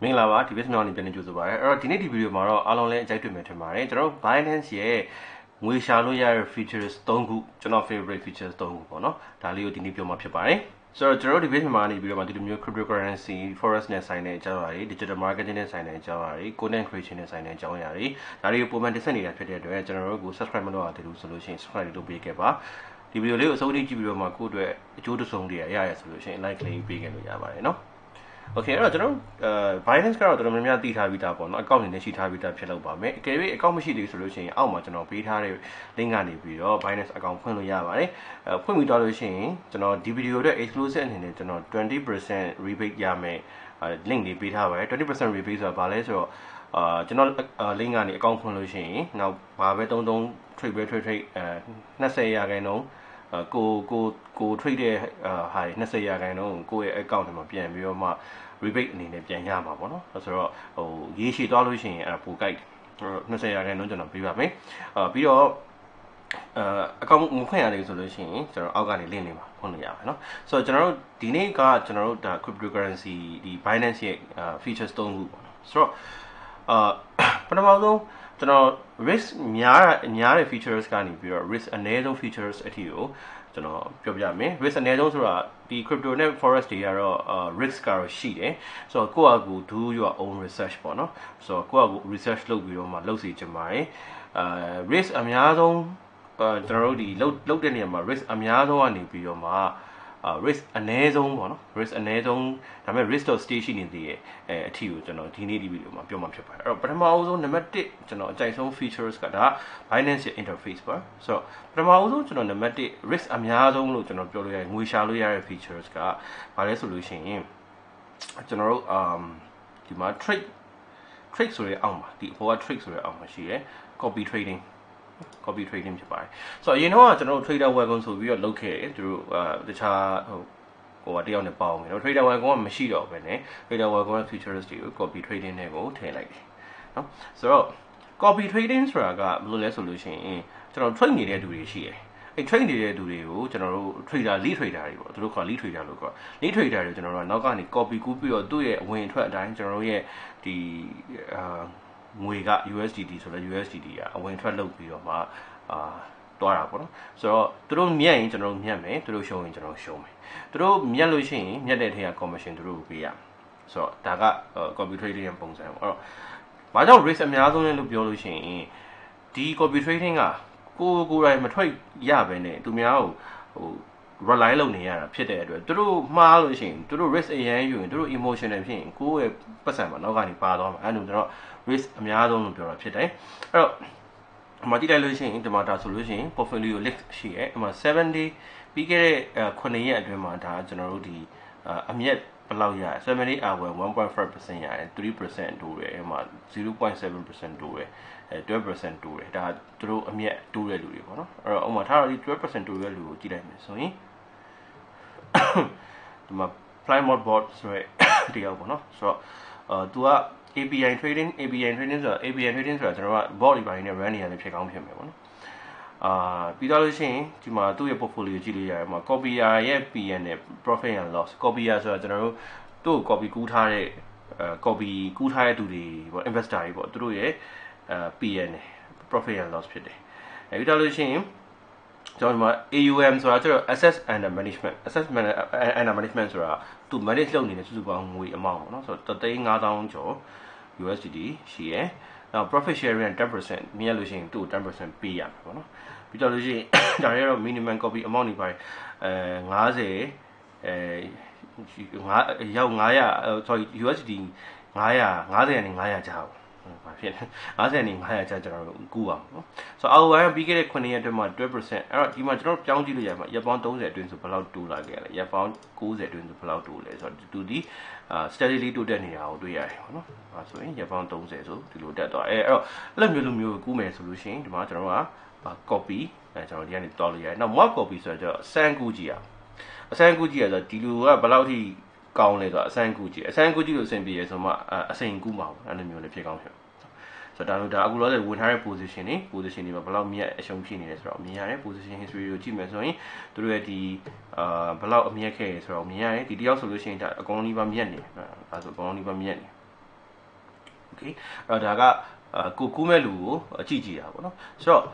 မင်္ဂလာပါဒီ video နဲ့ပြန်နေကြိုဆိုပါရစေအဲ့တော့ဒီနေ့ဒီ video မှာတော့အားလုံးလည်းအကြိုက်တွေ့မယ်ထင်ပါတယ်ကျွန်တော်တို့ Binance ရဲ့ငွေရှာလို့ရတဲ့ features 3ခုကျွန်တော် favorite features 3ခုပေါ့နော်ဒါလေးကိုဒီနေ့ပြောမှာဖြစ်ပါတယ်ဆိုတော့ကျွန်တော်တို့ဒီ video မှာနေပြီးတော့ဒီလိုမျိုး cryptocurrency forex နဲ့ဆိုင်တဲ့အကြောင်းအရာတွေ digital marketing နဲ့ဆိုင်တဲ့အကြောင်းအရာတွေ content creation နဲ့ဆိုင်တဲ့အကြောင်းအရာတွေဒါတွေကိုပုံမှန်တင်ဆက်နေတာဖြစ်တဲ့အတွက်ကျွန်တော်တို့ကို subscribe မလုပ်ရသေးဘူးဆိုလို့ရှိရင် subscribe လုပ်ပေးခဲ့ပါဒီ video လေးကိုအဆုံးထိကြည့်ပြီးတော့မှကိုယ့်အတွက်အကျိုးတစ်စုံတည်းရရဆိုလို့ရှိရင် like လေးပေးခဲ့လို့ရပါတယ်နော်Okay အဲ့တော့ကျွန်တော်Binance ကတော့တော်တော်များများတည်ထားပြီးသားပေါ့နော် account အနေနဲ့ရှိထားပြီးသားဖြစ်လို့ပါမယ်အကယ်၍ account မရှိသေးဘူးဆိုလို့ရှိရင်အောက်မှာကျွန်တော်ပေးထားတဲ့ link ကနေပြီးတော့ Binance account ဖွင့်လို့ရပါတယ်ဖွင့်ပြီးတော့လို့ရှိရင်ကျွန်တော်ဒီ video အတွက် exclusive အနေနဲ့ကျွန်တော် 20% rebate ရမယ် link တွေပေးထားပါတယ်20% rebate ဆိုတာဘာလဲဆိုတော့ကျွန်တော် link ကနေ account ဖွင့်လို့ရှိရင်နောက်ဘာပဲတုံး trade ပဲ trade 20ရာခိုင်နှုန်းကို trade တဲ့ဟာ20ရာခိုင်နှုန်းကိုယ့်ရဲ့ account ထဲမှာပြန်ပြီးတော့မှ rebate အနေနဲ့ပြန်ရမှာပေါ့နော်ဆိုတော့ရေးရှည်သွားလို့ရှိရင်ပိုကြိုက်20ရာခိုင်နှုန်းကျွန်တော်ပေးပါမယ်ပြီးတော့account မဖွင့်ရသေးဘူးဆိုလို့ရှိရင်ကျွန်တော်အောက်ကနေ link လေးမှာဖွင့်လို့ရပါတယ်เนาะဆိုတော့ကျွန်တော်တို့ဒီနေ့ကကျွန်တော်တို့ဒါ cryptocurrency ဒီ Binance ရဲ့ features 3ခုပေါ့ဆိုတော့ပထမဆုံးကျွန်တော် risk များတဲ့ features ကနေပြီးတော့ risk အနည်းဆုံး features အထိကိုကျွန်တော်ပြောပြမယ် risk အနည်းဆုံးဆိုတာဒီ crypto နဲ့ forex တွေကတော့ risk ကတော့ရှိတယ်ဆိုတော့ကိုယ့်အကူ do your own research ပေါ့နော်ဆိုတော့ကိုယ့်အကူ research လုပ်ပြီးတော့မှလုပ်စီချင်ပါတယ်risk အများဆုံးကျွန်တော်တို့ဒီလုပ်တဲ့နေရာမှာ risk အများဆုံးကနေပြီးတော့မှ risk အနည်းဆုံးပေါ့နော် risk အနည်းဆုံးဒါပေမဲ့ risk တော့ stage ရှိနေသေးရဲ့အထီကိုကျွန်တော်ဒီနေ့ဒီဗီဒီယိုမှာပြောမှာဖြစ်ပါတယ်အဲ့တော့ပထမအဆုံးနံပါတ်1ကျွန်တော်အကြိုက်ဆုံး features ကဒါ Binance ရဲ့ interface ပါဆိုတော့ပထမအဆုံးကျွန်တော်နံပါတ်1 risk အများဆုံးလို့ကျွန်တော်ပြောလို့ရတယ်ငွေရှာလို့ရတဲ့ features ကဘာလဲဆိုလို့ရှိရင်ကျွန်တော်တို့ဒီမှာ trade ဆိုတဲ့အောက်မှာဒီဟိုက trade ဆိုတဲ့အောက်မှာရှိရယ် copy trading ဖြစ်ပါတယ်ဆိုတော့အရင်တော့ကျွန်တော်တို့ trader wagon ဆိုပြီးတော့လုပ်ခဲ့တယ်သူတို့တခြားဟိုတယောက်နဲ့ပေါင်းတယ်နော် trader wagon ကမရှိတော့ဘဲနဲ့ trader wagon ရဲ့ features တွေကို copy trading နဲ့ကိုထည့်လိုက်တယ်နော်ဆိုတော့ copy trading ဆိုတာကဘယ်လိုလဲဆိုလို့ရှိရင်ကျွန်တော် trade နေတဲ့သူတွေရှိတယ်အဲ့ trade နေတဲ့သူတွေကိုကျွန်တော်တို့ trader lead trader တွေပေါ့သူတို့ခေါ် lead trader လို့ခေါ် lead trader တွေကျွန်တော်တို့ကနောက်ကနေ copy ကူးပြီးတော့သူ့ရဲ့အဝင်အထွက်အတိုင်းကျွန်တော်တို့ရဲ့ဒီငွေက USDT ဆိုတော့ USDT ကအဝင်ထွက်လုပ်ပြီးတော့မှတွားတာပေါ့နော်ဆိုတော့သူတို့မြတ်ရင်ကျွန်တော်တို့မြတ်မယ်သူတို့ရှုံးရင်ကျွန်တော်ရှုံးမယ်သူတို့မြတ်လို့ရှိရင်မြတ်တဲ့ထက်က commission သူတို့ကိုပေးရဆိုတော့ဒါက copy trading ရဲ့ပုံစံပေါ့အဲ့တော့ဘာကြောင့် risk အများဆုံးလဲလို့ပြောလို့ရှိရင်ဒီ copy trading ကကိုယ်တိုင်မထွက်ရဘဲနဲ့သူများကိုrely လုပ်နေရတာဖြစ်တဲ့အတွက်သူတို့မှားလို့ရှိရင်သူတို့ risk အရင်ယူရင်သူတို့ emotional ဖြစ်ရင်ကိုယ့်ရဲ့ပတ်စံမှာနောက်ကနေပါသွားမှာအဲ့လိုကျွန်တော် risk အများဆုံးလို့ပြောတာဖြစ်တယ်အဲ့တော့ဒီမှာကြည့်လိုက်လို့ရှိရင်ဒီမှာဒါဆိုလို့ရှိရင် portfolio list ရှိရဲဒီမှာ7 day ပြီးခဲ့တဲ့9ရက်အတွင်းမှာဒါကျွန်တော်တို့ဒီအမြတ်ဘယ်လောက်ရ7 day hour 1.5% ရတယ်3% တိုးတယ်ဒီမှာ 0.7% တိုးတယ်12% တိုးတယ်ဒါသူတို့အမြတ်တိုးတဲ့လူတွေပေါ့နော်အဲ့တော့ဥပမာထားတော့ဒီ12% တိုးတဲ့လူကိုကြည့်လိုက်မယ်ဆိုရင်ဒီမှာ fly mode bot ဆိုရဲတရားပေါ့နော်ဆိုတော့သူကAPI tradingဆိုတာကျွန်တော်က bot တွေပိုင်းနဲ့ run နေရတယ်ဖြစ်ကောင်းဖြစ်မယ်ပေါ့နော်ပြီးတော့လို့ရှိရင်ဒီမှာသူ့ရဲ့ portfolio ကြည့်လို့ရတယ်မှာ copier ရဲ့ PN နဲ့ profit and loss copier ဆိုတာကျွန်တော်တို့သူ့ကို copy ကူးထားတဲ့copy ကူးထားတဲ့သူတွေပေါ့ investor တွေပေါ့သူတို့ရဲ့ PN နဲ့ profit and loss ဖြစ်တယ်ပြီးတော့လို့ရှိရင်ကျွန်တော်ဒီမှာ AUM ဆိုတာကျတော့ assets under managementဆိုတာသူ manage လုပ်နေတဲ့စုစုပေါင်းငွေ amount ပေါ့နော်ဆိုတော့3,500,000 ကျော် USDT ရှိရယ်နောက် profit sharing 10% မြင်ရလို့ရှိရင်သူ့ကို 10% ပေးရမှာပေါ့နော်ပြီးတော့လို့ရှိရင်ဒါတွေကတော့ minimum copy amount တွေပါ50ရောက်900 sorry USDT 950နဲ့900ကျားဘာဖြစ်လဲ50နဲ့900ကျားကျွန်တော်တို့ကူးအောင်နော်ဆိုတော့ ROI ပြီးခဲ့တဲ့9ရက်အတွင်းမှာ 12% အဲ့တော့ဒီမှာကျွန်တော်ပြောင်းကြည့်လို့ရမှာရက်ပေါင်း30အတွင်းဆိုဘယ်လောက်တိုးလာခဲ့လဲရက်ပေါင်း90အတွင်းဆိုဘယ်လောက်တိုးလဲဆိုတော့သူဒီsteadily တိုးတက်နေတာကိုတွေ့ရတယ်ပေါ့နော်အဲဆိုရင်ရက်ပေါင်း30ဆိုဒီလိုတက်သွားအဲ့တော့အဲ့လိုမျိုးကူးမယ်ဆိုလို့ရှိရင်ဒီမှာကျွန်တော်က copy ကျွန်တော်ဒီကနေတွားလို့ရတယ်နောက် mock copy ဆိုတော့အစမ်းကူးကြည့်ရအစမ်းကူးကြည့်ရဆိုတော့ဒီလူကဘယ်လောက်ထိကောင်းလဲဆိုတော့အစမ်းကူးကြည့်လို့အဆင်ပြေရဆိုမှအစိန်ကူးမှာပေါ့အဲ့လိုမျိုးလည်းဖြစ်ကောင်းဖြစ်ဆိုတော့ဒါအခုလောလောဆယ်ဝင်ထားတဲ့ position တွေမှာဘယ်လောက်မြတ်အရှုံးဖြစ်နေလဲဆိုတော့မြင်ရတယ် position history ကိုကြည့်မယ်ဆိုရင်သူတို့ရဲ့ဒီဘယ်လောက်အမြတ်ခဲ့ရဆိုတော့မြင်ရတယ်ဒီတယောက်ဆိုလို့ရှိရင်ဒါအကောင်နီးပါးမြတ်နေအဲဆိုအကောင်နီးပါးမြတ်နေ okay အဲ့တော့ဒါကကိုကူးမဲ့လူကိုကြည့်ကြည့်တာပေါ့နော်ဆိုတော့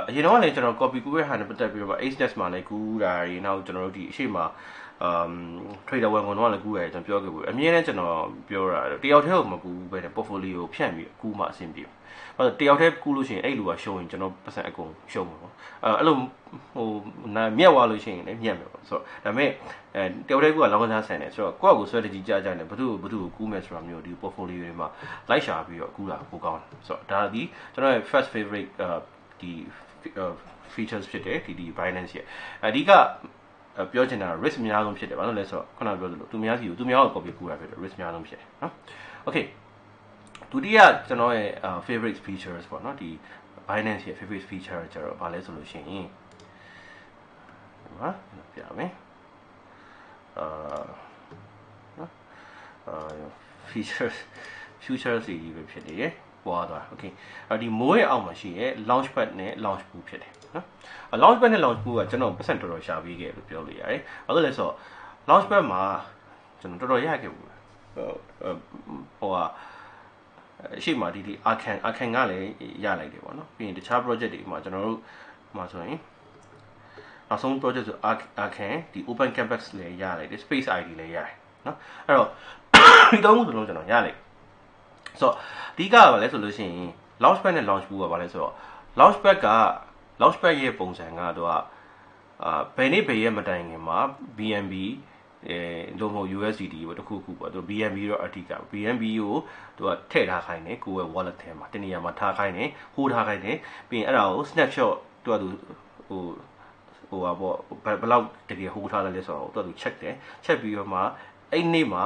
အရင်တော့လည်းကျွန်တော် copy ကူးရဲ့ဟာနဲ့ပတ်သက်ပြီးတော့ Exness မှာလည်းကူးတာတွေနောက်ကျွန်တော်တို့ဒီအရှိမtrader ဝန်ကတော့လည်းကူးရတယ်ကျွန်တော်ပြောခဲ့ဘူးအမြင်နဲ့ကျွန်တော်ပြောတာတယောက်တည်းကိုမကူးပဲနဲ့ portfolio ဖြန့်ပြီးကူးမှအဆင်ပြေဘာလို့တယောက်တည်းကူးလို့ရှိရင်အဲ့လူကရှုံးရင်ကျွန်တော်ပတ်စံအကုန်ရှုံးမှာပေါ့အဲ့လိုဟိုမြက်သွားလို့ရှိရင်လည်းမြက်မယ်ပေါ့ဆိုတော့ဒါပေမဲ့တယောက်တည်းကူးကလောကစားဆန်တယ်ဆိုတော့ကိုယ့်အကူ strategy ကြကြတယ်ဘသူ့ကိုကူးမယ်ဆိုတာမျိုးဒီ portfolio တွေမှာလိုက်ရှာပြီးတော့ကူးတာပိုကောင်းတယ်ဆိုတော့ဒါဒီကျွန်တော်ရဲ့ first favorite ဒီ features ဖြစ်တယ်ဒီ Binance ရဲ့အဓိကပြောချင်တာ risk များဆုံးဖြစ်တယ်ဘာလို့လဲဆိုတော့ခုနပြောသလိုသူများစီကိုသူများကို copy ကူးတာဖြစ်တယ် risk များဆုံးဖြစ်တယ်နော် okay ဒုတိယကျွန်တော်ရဲ့ favorite features ပေါ့နော်ဒီ Binance ရဲ့ favorite feature ကျတော့ဘာလဲဆိုလို့ရှိရင်ဟာပြမယ်features ကြီးပဲဖြစ်တယ်ပွားသွား okay ဒီမိုးရဲ့အောက်မှာရှိရဲ့ launchpad နဲ့ launch pool ဖြစ်တယ်နော် launchpad နဲ့ launch pool ကကျွန်တော်ပတ်စံတော်တော်ရှာပေးခဲ့လို့ပြောလို့ရတယ်ဘာလို့လဲဆိုတော့ launchpad မှာကျွန်တော်တော်တော်ရခဲ့ဘူးဟိုရှိမှဒီ arcan ကလည်းရလိုက်တယ်ပေါ့နော်ပြီးရင်တခြား project တွေမှာကျွန်တော်တို့မှာဆိုရင်နောက်ဆုံး project ဆို arcan ဒီ open campus လည်းရလိုက်တယ် space id လည်းရတယ်နော်အဲ့တော့ဒီသုံးခုစလုံးကျွန်တော်ရလိုက်ဆိုတော့အဓိကကဘာလဲဆိုလို့ရှိရင် launchpad နဲ့ launch pool ကဘာလဲဆိုတော့ launchpad ရဲ့ပုံစံကတော့ဘယ်နေ့ဘယ်ရက်မတိုင်ခင်မှာ BNB လို့မဟုတ် USDT ပေါ့တခုခုပေါ့သူ BNB တော့အဓိက BNB ကိုသူကထည့်ထားခိုင်းတယ်ကိုယ့်ရဲ့ wallet ထဲမှာတနေရာမှာထားခိုင်းတယ်ဟိုးထားခိုင်းတယ်ပြီးရင်အဲ့ဒါကို snapshot သူကသူဟိုပေါ့ဘယ်လောက်တကယ်ဟိုးထားလဲဆိုတော့သူကသူ check တယ် check ပြီးတော့မှအဲ့နေ့မှာ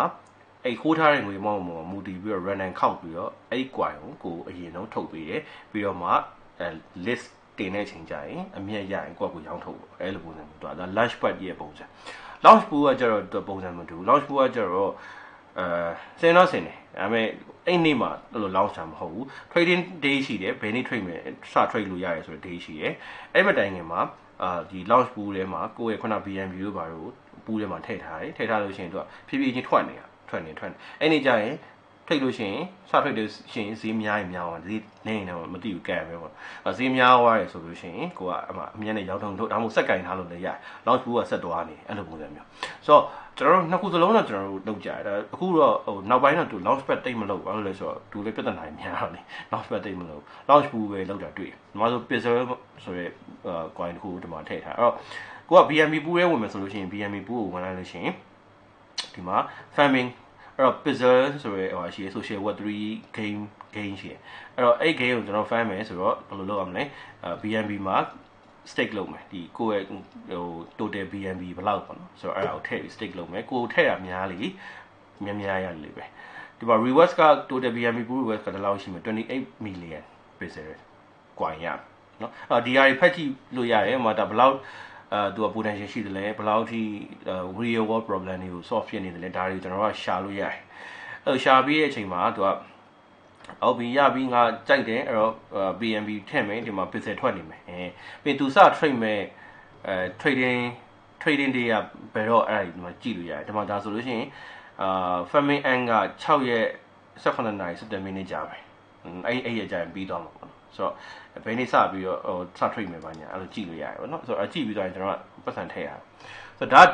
အဲ့ခိုးထားတဲ့ငွေမောင်းမူတည်ပြီးတော့ random ခောက်ပြီးတော့အဲ့ coin ကိုအရင်ဆုံးထုတ်ပေးတယ်ပြီးတော့မှ list တင်တဲ့အချိန်ကျရင်အမြတ်ရရင်ကိုယ့်ကိုရောင်းထုတ်ပေါ့အဲ့လိုပုံစံမျိုးသူက launchpad ရဲ့ပုံစံ launch pool ကကျတော့သူပုံစံမတူ launch pool ကကျတော့စင်တယ်ဒါပေမဲ့အဲ့နေ့မှာအဲ့လို launch တာမဟုတ်ဘူး trading day ရှိတယ်ဘယ်နေ့ trade မယ်စ trade လို့ရတယ်ဆိုတော့ day ရှိတယ်အဲ့မတိုင်ခင်မှာဒီ launch pool ထဲမှာကိုယ့်ရဲ့ခုန BNB တို့ဘာလို့ pool ထဲမှာထည့်ထားတယ်ထည့်ထားလို့ရှိရင်သူကဖြည်းဖြည်းချင်းထွက်နေတာထွက်နေအဲ့နေ့ကျရင်ထိတ်လို့ရှိရင်စထိတ်လို့ရှိရင်ဈေးများရင်များအောင်ဈေးနေနေတော့မသိဘူးကံပဲပေါ့ဈေးများသွားတယ်ဆိုလို့ရှိရင်ကိုကအမြဲတမ်းရောက်ထုံထုတ်ဒါမှမဟုတ်စက်ကင်ထားလို့လည်းရ launch pool ကဆက်သွားနေအဲ့လိုပုံစံမျိုးဆိုတော့ကျွန်တော်တို့နှစ်ခုစလုံးတော့ကျွန်တော်တို့လုပ်ကြတယ်ဒါအခုတော့ဟိုနောက်ပိုင်းတော့သူ launchpad တိတ်မလုပ်ဘာလို့လဲဆိုတော့သူလည်းပြဿနာများတော့လေ launchpad တိတ်မလုပ် launch pool ပဲလောက်တာတွေ့တယ်ဒီမှာဆို pixel ဆိုရဲcoin တစ်ခုဒီမှာထည့်ထားအဲ့တော့ကိုက BNB pool ရဲဝင်မယ်ဆိုလို့ရှိရင် BNB pool ကိုဝင်လိုက်လို့ရှိရင်ဒီမှာ farming အဲ့တော့ pixel ဆိုရဲဟိုရှိ social web 3 game ရှိတယ်အဲ့တော့အဲ့ game ကိုကျွန်တော် fan မယ်ဆိုတော့ဘယ်လိုလုပ်ရမလဲBNB မှာ stake လုပ်မယ်ဒီကိုယ့်ရဲ့ဟို total BNB ဘယ်လောက်ပေါ့နော်ဆိုတော့အဲ့ဒါကိုထည့်ပြီး stake လုပ်မယ်ကိုထည့်တာများလေများရလေပဲဒီမှာ rewards က total BNB pool rewards ကတလောက်ရှိမယ်28 million pixel coin ရနော်အဲ့ DR ဖတ်ကြည့်လို့ရတယ်ဟိုမှာဒါဘယ်လောက်သူက potential ရှိတယ်လဲဘယ်လောက်ထိ real world problem တွေကို solve ဖြစ်နေတယ်လဲဒါတွေကိုကျွန်တော်ကရှာလို့ရတယ်အဲ့ရှာပြီးတဲ့အချိန်မှာသူကအော်ဘီရပြီးငါကြိုက်တယ်အဲ့တော့ BNB ထည့်မယ်ဒီမှာ pixel ထွက်နေမယ်ပြီးသူစ trade မဲ့trading day ကဘယ်တော့အဲ့ဒီမှာကြည့်လို့ရတယ်ဒီမှာဒါဆိုလို့ရှိရင်farming end က6ရက်18နာရီ17မိနစ်ကြာပဲအဲ့ရကြာရင်ပြီးသွားမှာပေါ့နော်ဆိုတော့ဘယ်နေ့စပြီးတော့ဟိုစ trade မယ်ပါညာအဲ့လိုကြည့်လို့ရတယ်ပေါ့နော်ဆိုတော့ကြည့်ပြီးသွားရင်ကျွန်တော်ကပတ်စံထည့်ရတယ်ဆိုတော့ဒါ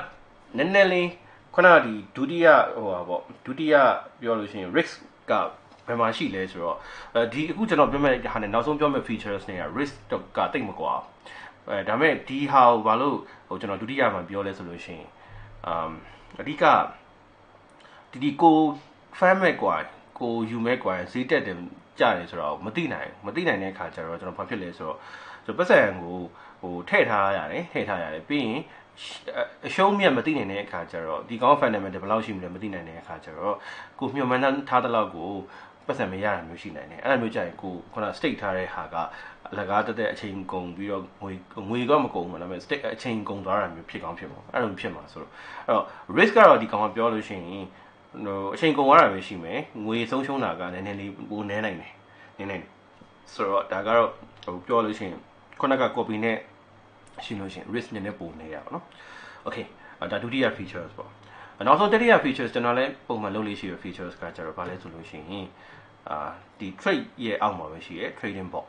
နည်းနည်းလေးခုနကဒီဒုတိယဟိုပါပေါ့ဒုတိယပြောလို့ရှိရင် risk ကဘယ်မှာရှိလဲဆိုတော့ဒီအခုကျွန်တော်ပြောမဲ့ဟာနဲ့နောက်ဆုံးပြောမဲ့ features တွေက risk ကတိတ်မကွာဒါပေမဲ့ဒီဟာကိုဘာလို့ဟိုကျွန်တော်ဒုတိယမှာပြောလဲဆိုလို့ရှိရင်အဓိကဒီကို fan မဲ့ကွာကိုယူမဲ့ကွာဈေးတက်တယ်ကြတယ်ဆိုတော့မသိနိုင်တဲ့အခါကျတော့ကျွန်တော်ဘာဖြစ်လဲဆိုတော့ပတ်စံကိုဟိုထည့်ထားရတယ်ပြီးရင်အရှုံးမြတ်မသိနိုင်တဲ့အခါကျတော့ဒီကောင်း fundamental ဘယ်လောက်ရှိမလဲမသိနိုင်တဲ့အခါကျတော့ကိုမျှော်မှန်းထားတဲ့လောက်ကိုပတ်စံမရတာမျိုးရှိနိုင်တယ်အဲ့လိုမျိုးကြရင်ကိုခုန state ထားတဲ့ဟာကအလကားတက်တဲ့အချိန်ကုန်ပြီးတော့ငွေကမကုန်ဘူးဒါပေမဲ့ state အချိန်ကုန်သွားတာမျိုးဖြစ်ကောင်းဖြစ်မှာအဲ့လိုဖြစ်မှာဆိုတော့အဲ့တော့ risk ကတော့ဒီကောင်ကပြောလို့ရှိရင်ဟိုအချိန်ကုန်သွားတာပဲရှိမယ်ငွေဆုံးရှုံးတာကနည်းနည်းလေးပိုနည်းနိုင်တယ်ဆိုတော့ဒါကတော့ဟိုပြောလို့ရှိရင်ခုနက copy နဲ့ရှင်းလို့ရှိရင် risk နည်းနည်းပိုနေရပါတော့ okay ဒါဒုတိယ features ပေါ့နောက်ဆုံးတတိယ features ကျွန်တော်လည်းပုံမှန်လုပ်လို့ရှိရ features ကကျတော့ဘာလဲဆိုလို့ရှိရင် ဒီ trade ရဲ့အောက်မှာပဲရှိရ trading box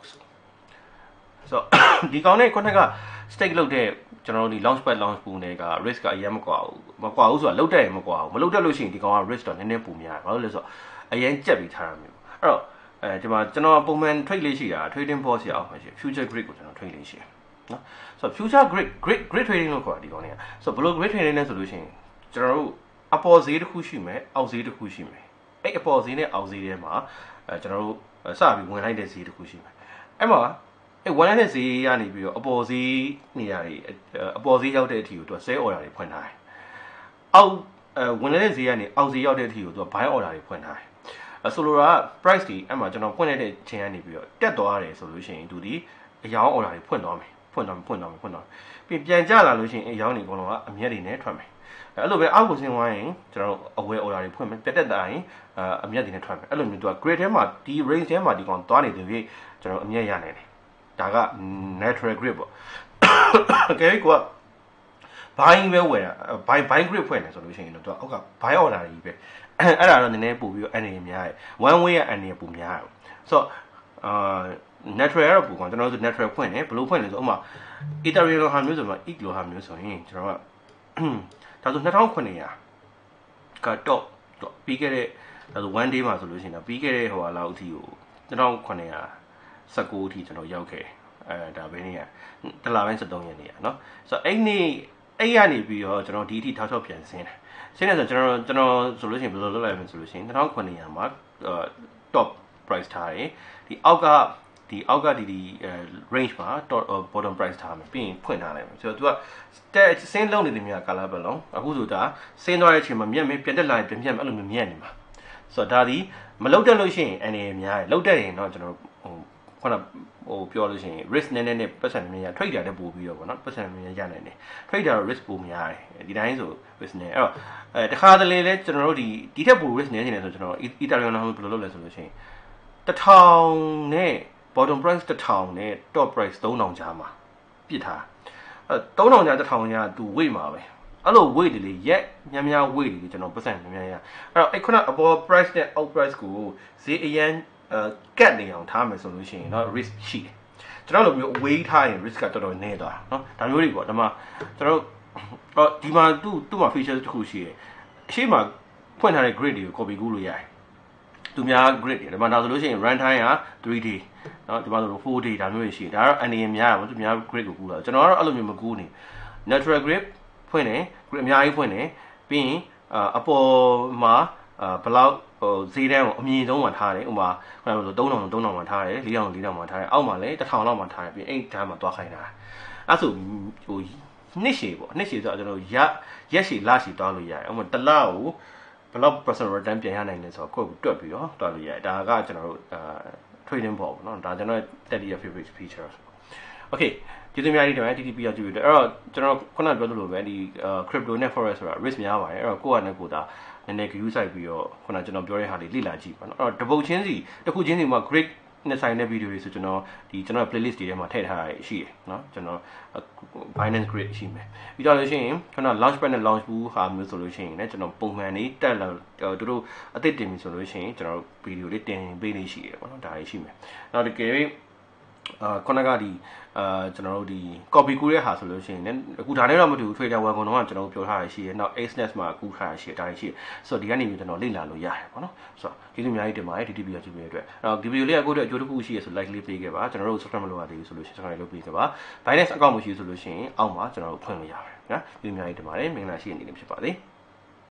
ဆိုတော့ဒီကောင်နဲ့ခုနက stake လုပ်တဲ့ကျွန်တော်တို့ဒီ launchpad launch pool တွေက risk ကအရင်မကွာဘူးဆိုတာလုတ်တက်ရင်မကွာဘူးမလုတ်တက်လို့ရှိရင်ဒီကောင်က risk တော့နည်းနည်းပိုများတယ်ဘာလို့လဲဆိုတော့အရင်ကြက်ပြီးထားရမျိုးအဲ့တော့ဒီမှာကျွန်တော်ပုံမှန် trade လေးရှိတာ trading box ရအောင်ပါရှိ future grid ကိုကျွန်တော် trade လေးရှိနော်ဆိုတော့ future grid trading လို့ခေါ်တာဒီကောင်တွေကဆိုတော့ဘယ်လို grid trading လဲဆိုလို့ရှိရင်ကျွန်တော်တို့အပေါ်ဈေးတစ်ခုရှိမယ်အောက်ဈေးတစ်ခုရှိမယ်အဲ့အပေါ်ဈေးနဲ့အောက်ဈေးထဲမှာကျွန်တော်တို့စပြီးဝင်လိုက်တဲ့ဈေးတစ်ခုရှိမယ်အဲ့မှာဝင်လိုက်တဲ့ဈေးကနေပြီးတော့အပေါ်ဈေးနေရာတွေအပေါ်ဈေးရောက်တဲ့အထိကိုသူက sell order တွေဖွင့်ထားတယ်အောက်ဝင်လိုက်တဲ့ဈေးကနေအောက်ဈေးရောက်တဲ့အထိကိုသူက buy order တွေဖွင့်ထားတယ်ဆိုလိုတာ price တွေအဲ့မှာကျွန်တော်ဖွင့်လိုက်တဲ့ချိန်ကနေပြီးတော့တက်သွားတယ်ဆိုလို့ရှိရင်သူဒီအယောင် order တွေဖွင့်သွားမယ်ပြီးပြန်ကျလာလို့ရှိရင်အယောင်တွေအကုန်လုံးကအမြတ်တွေနဲ့ထွက်မယ်အဲ့လိုပဲအောက်ကိုဆင်းသွားရင်ကျွန်တော်အဝယ် order တွေဖွင့်မယ်ပြတ်တက်တိုင်းအမြတ်တွေနဲ့ထွက်မယ်အဲ့လိုမျိုးသူက grade ထဲမှာဒီ range ထဲမှာဒီကောင်သွားနေတယ်ပြီးကျွန်တော်အမြတ်ရနိုင်တယ်ဒါက natural grade ပေါ့အကယ်၍က buying ပဲဝယ်တာ buy grade ဖွင့်တယ်ဆိုလို့ရှိရင်တော့သူကအောက်က buy order တွေပဲအဲ့ဒါတော့နည်းနည်းပို့ပြီးတော့အနေများတယ် one way အနေပိုများတယ်ဆိုတော့natural ကတော့ပိုကောင်ကျွန်တော်တို့ natural ဖွင့်တယ်ဘယ်လိုဖွင့်လဲဆိုဥပမာ Ethereum လိုဟာမျိုးဆိုမှ ETH လိုဟာမျိုးဆိုရင်ကျွန်တော်ကဒါဆို2900ကတော့ပြီးခဲ့တဲ့ဒါဆို1 day မှာဆိုလို့ရှိရင်တော့ပြီးခဲ့တဲ့ဟိုဟာလောက်အထိကို2919အထိကျွန်တော်ရောက်ခဲ့ဒါပဲနေရတလပိုင်း73ရက်နေရเนาะဆိုတော့အဲ့ကနေပြီးတော့ကျွန်တော်ဒီအထိထောက်ချောက်ပြန်ဆင်းတယ်ဆိုကျွန်တော်ဆိုလို့ရှိရင်ဘယ်လိုလုပ်လိုက်မလဲဆိုလို့ရှိရင်2900မှာtop price ထားတယ်ဒီအောက်ကဒီ range မှာ bottom price ထားမယ်ပြီးရင်ဖွင့်ထားလိုက်မယ်ဆိုတော့ तू ကတက်ဆင်းလုံးနေတယ်များကာလာပဲလုံးအခုဆိုတာဆင်းသွားတဲ့အချိန်မှာမြက်မင်းပြန်တက်လာရင်ပြန်မြက်အဲ့လိုမျိုးမြက်နေမှာဆိုတော့ဒါဒီမလုတ်တက်လို့ရှိရင်အနေများတယ်လုတ်တက်ရင်တော့ကျွန်တော်ခုနပြောလို့ရှိရင် risk နည်းနည်းနဲ့ပတ်စံများ trader တက်ပို့ပြီးတော့ဗောနော်ပတ်စံများရနိုင်တယ် trader risk ပိုများတယ်ဒီတိုင်းဆို risk နည်းအဲ့တော့တခါတလေလဲကျွန်တော်တို့ဒီထက်ပို risk နည်းနေတယ်ဆိုကျွန်တော် Ethereum ဘယ်လိုလုပ်လဲဆိုလို့ရှိရင်1000နဲ့ bottom price 1000နဲ့ top price 3000ကြားမှာပြစ်ထား3000ကြား1000ကြားသူ weight မှာပဲအဲ့လို weight တွေလေရက်များ weight တွေကျွန်တော်ပတ်စံများရအဲ့တော့အဲ့ခုနအပေါ် price နဲ့ out price ကိုဈေးအရန်ကတ်နေအောင်ထားမယ်ဆိုလို့ရှိရင်เนาะ risk ရှိတယ်ကျွန်တော်လိုမျိုး weight ထားရင် risk ကတော်တော်နည်းသွားเนาะဒါမျိုးတွေပေါ့ဒါမှကျွန်တော်ဒီမှာသူ့မှာ feature တစ်ခုရှိတယ်အရှိမဖွင့်ထားတဲ့ grid တွေကို copy ကူးလို့ရတယ်သူများ grid တွေဒါမှဒါဆိုလို့ရှိရင် run time က 3D เนาะဒီမှာဆိုလို့ 4D ဒါမျိုးတွေရှိတယ်ဒါတော့အနေများတာပေါ့သူများ grid ကိုကူးတာကျွန်တော်ကတော့အဲ့လိုမျိုးမကူးနေ natural grid ဖွင့်တယ် grid အများကြီးဖွင့်တယ်ပြီးရင်အပေါ်မှာဘလောက်ဈေးတန်းကိုအမြင့်ဆုံးမှာထားတယ်ဥပမာခုနကဆို3000မှာထားတယ်4000မှာထားတယ်အောက်မှာလည်း1000လောက်မှာထားတယ်ပြီးအဲ့ဓာတ်မှာသွားခိုင်းတာအဲ့ဆိုဟိုနှစ်ရှည်ပေါ့နှစ်ရှည်ဆိုတော့ကျွန်တော်ရက်ရှည်လရှည်သွားလို့ရတယ်ဥပမာတစ်လကိုဘယ်လောက် percent return ပြန်ရနိုင်လဲဆိုတော့ကိုယ့်ကိုတွက်ပြီးတော့သွားလို့ရတယ်ဒါကကျွန်တော်တို့trading ပေါ့เนาะဒါကျွန်တော်တက်ရဲ့ favorite features okay ကျေးဇူးများကြီးတင်ပါတယ် TTP ရောက်ကြည့်ပြီးတော့အဲ့တော့ကျွန်တော်ခုနပြောသလိုပဲဒီ crypto နဲ့ forex ဆိုတာ risk များပါတယ်အဲ့တော့ကိုယ့်အနေနဲ့ကိုယ်သာနည်းနည်း view ဆိုင်ပြီးတော့ခုနကျွန်တော်ပြောတဲ့ဟာလေးလေ့လာကြည့်ပါနော်အဲ့တော့တပုတ်ချင်းစီတစ်ခုချင်းစီမှာ great နဲ့ဆိုင်တဲ့ video တွေဆိုကျွန်တော် playlist တွေထဲမှာထည့်ထားရရှိတယ်နော်ကျွန်တော် Binance Grid ရှိမယ်ပြီးတော့လို့ရှိရင်ခုန launchpad နဲ့ launch pool ဟာမျိုးဆိုလို့ရှိရင်လည်းကျွန်တော်ပုံမှန်လေးတက်လာသူတို့အသစ်တင်ပြီဆိုလို့ရှိရင်ကျွန်တော် video လေးတင်ပေးနေရှိတယ်ပေါ့နော်ဒါတွေရှိမယ်နောက်တကယ်ခုနကဒီကျွန်တော်တို့ဒီ copy ကူးတဲ့ဟာဆိုလို့ရှိရင်လည်းအခုဒါနဲ့တော့မတူဘူး trader welcome တော့ကျွန်တော်ပြောထားရရှိတယ်နောက် Exness မှာကူးထားရရှိတယ်ဒါတွေရှိတယ်ဆိုတော့ဒီကနေပြီးကျွန်တော်လေ့လာလို့ရတယ်ပေါ့နော်ဆိုတော့ကျေးဇူးအများကြီးတင်ပါတယ်ဒီ video ကြည့်ပေးတဲ့အတွက်အဲ့တော့ဒီ video လေးကကိုယ့်အတွက်အကျိုးတစ်ခုရှိရဆို like လေးပေးခဲ့ပါကျွန်တော်တို့ subscribe မလုပ်ရသေးဘူးဆိုလို့ရှိရင် subscribe လုပ်ပေးခဲ့ပါ Binance account မရှိဘူးဆိုလို့ရှိရင်အောက်မှာကျွန်တော်တို့ဖွင့်လို့ရတယ်နော်ကျေးဇူးအများကြီးတင်ပါတယ်မင်္ဂလာရှိတဲ့နေ့လေးဖြစ်ပါစေ